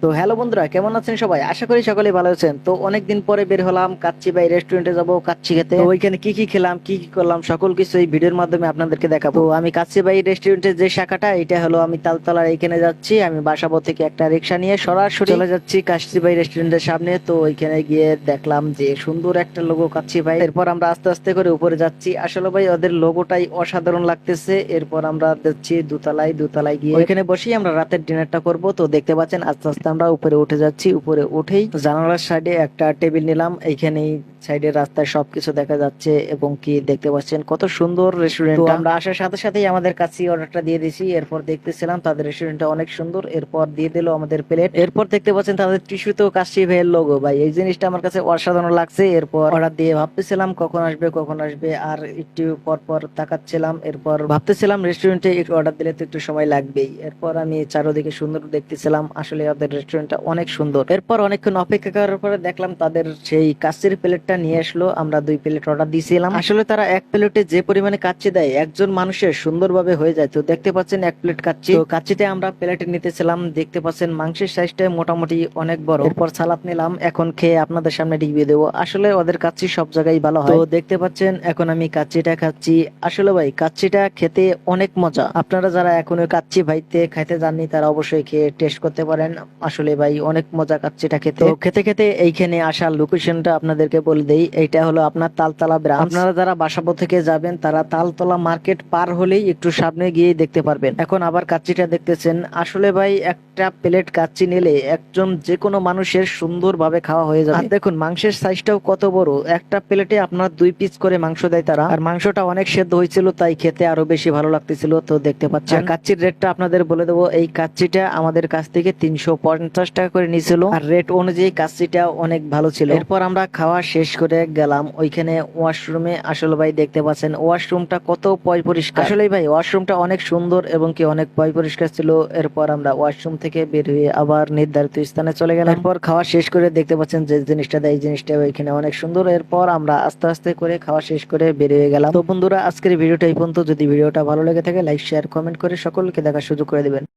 তো হ্যালো বন্ধুরা, কেমন আছেন সবাই? আশা করি সকলেই ভালো আছেন। তো অনেকদিন পরে বের হলাম কাচ্চি ভাই রেস্টুরেন্টে যাব কাচ্চি খেতে। তো ওইখানে কি কি খেলাম, কি কি করলাম, সকল কিছু এই ভিডিওর মাধ্যমে আপনাদেরকে দেখাবো। তো আমি কাচ্চি ভাই রেস্টুরেন্টের যে শাখাটা, এটা হলো আমি তালতলার এইখানে যাচ্ছি। আমি বাসাবো থেকে একটা রিক্সা নিয়ে সরাসরি চলে যাচ্ছি কাচ্চি ভাই রেস্টুরেন্টের সামনে। তো ওইখানে গিয়ে দেখলাম যে সুন্দর একটা লোগো কাচ্চি ভাই। এরপর আমরা আস্তে আস্তে করে উপরে যাচ্ছি। আসলে ভাই ওদের লোগোটাই অসাধারণ লাগতেছে। এরপর আমরা যাচ্ছি দোতলায়। দোতলায় গিয়ে ওইখানে বসেই আমরা রাতের ডিনারটা করব। তো দেখতে পাচ্ছেন আস্তে আস্তে আমরা উপরে উঠে যাচ্ছি। উপরে উঠেই জানালার সাইডে একটা টেবিল নিলাম। এইখানেই সাইডে রাস্তায় সবকিছু দেখা যাচ্ছে এবং কি দেখতে পাচ্ছেন কত সুন্দর রেস্টুরেন্ট। আমরা আসার সাথে সাথেই আমাদের কাছে অর্ডারটা দিয়ে দিছি। এরপর দেখতেছিলাম তাদের রেস্টুরেন্টটা অনেক সুন্দর। এরপর দিয়ে দিল আমাদের প্লেট। এরপর দেখতে পাচ্ছেন তাদের টিস্যুতেও কাচ্চি ভাইয়ের লোগো। ভাই এই জিনিসটা আমার কাছে অসাধারণ লাগছে। এরপর অর্ডার দিয়ে ভাবতেছিলাম কখন আসবে কখন আসবে, আর একটু পর পর তাকাচ্ছিলাম। এরপর ভাবতেছিলাম রেস্টুরেন্টে একটু অর্ডার দিলে তো একটু সময় লাগবেই। এরপর আমি চারোদিকে সুন্দর দেখতেছিলাম। আসলে ওদের রেস্টুরেন্টটা অনেক সুন্দর। এরপর অনেকক্ষণ অপেক্ষা করার পরে দেখলাম তাদের সেই কাচ্চির প্লেটটা নিয়ে আসলো। আমরা 2 প্লেট অর্ডার দিয়েছিলাম। আসলে তারা এক প্লেটে যে পরিমাণে কাচ্চি দেয় একজন মানুষের সুন্দরভাবে হয়ে যায়। তো দেখতে পাচ্ছেন 1 প্লেট কাচ্চি। তো কাচ্চিতে আমরা প্লেটে নিতেছিলাম। দেখতে পাচ্ছেন মাংসের সাইজটা মোটামুটি অনেক বড়। এরপর সালাদ নিলাম। এখন খেয়ে আপনাদের সামনে রিভিউ দেবো। আসলে ওদের কাচ্চি সব জায়গায় ভালো হয়। তো দেখতে পাচ্ছেন এখন আমি কাচ্চিটা খাচ্ছি। আসলে ভাই কাচ্চিটা খেতে অনেক মজা। আপনারা যারা এখনো কাচ্চি ভাইতে খাইতে যাননি তারা অবশ্যই খেয়ে টেস্ট করতে পারেন। আসলে ভাই অনেক মজা কাচ্চিটা খেতে। তো খেতে খেতে এইখানে আসার লোকেশনটা আপনাদেরকে বলে দেই। এইটা হলো আপনার তালতলা ব্রাঞ্চ। আপনারা যারা বাসাবো থেকে যাবেন তারা তালতলা মার্কেট পার হলেই একটু সামনে গিয়ে দেখতে পারবেন। এখন আবার কাচ্চিটা দেখতেছেন। আসলে ভাই একটা প্লেট কাচ্চি নিলে একজন যে কোনো মানুষের সুন্দরভাবে খাওয়া হয়ে যাবে। আর দেখুন মাংসের সাইজটাও কত বড়। একটা প্লেটে আপনার 2 পিস করে মাংস দেয় তারা। আর মাংসটা অনেক সেদ্ধ হয়েছিল, তাই খেতে আরো বেশি ভালো লাগতেছিল। তো দেখতে পাচ্ছেন কাচ্চির রেটটা আপনাদের বলে দেবো। এই কাচ্চিটা আমাদের কাছ থেকে 350 টাকা করে নিয়েছিল। আর রেট অনুযায়ী কাচ্চিটা অনেক ভালো ছিল। এরপর আমরা খাওয়া শেষ করে গেলাম ওইখানে ওয়াশরুমে। আসলে ভাই দেখতে পাচ্ছেন ওয়াশরুমটা কত পরিষ্কার। আসলে ভাই ওয়াশরুমটা অনেক সুন্দর এবং কি অনেক পরিষ্কার ছিল। এরপর আমরা ওয়াশরুম থেকে বের হয়ে আবার নির্ধারিত স্থানে চলে গেলাম। এরপর খাওয়া শেষ করে দেখতে পাচ্ছেন যে জিনিসটা দেয়, এই জিনিসটা এখানে অনেক সুন্দর। এরপর আমরা আস্তে আস্তে করে খাওয়া শেষ করে বের হয়ে গেলাম। তো বন্ধুরা আজকের ভিডিওটা এই পর্যন্ত। যদি ভিডিওটা ভালো লেগে থাকে লাইক শেয়ার কমেন্ট করে সকলকে দেখার সুযোগ করে দিবেন।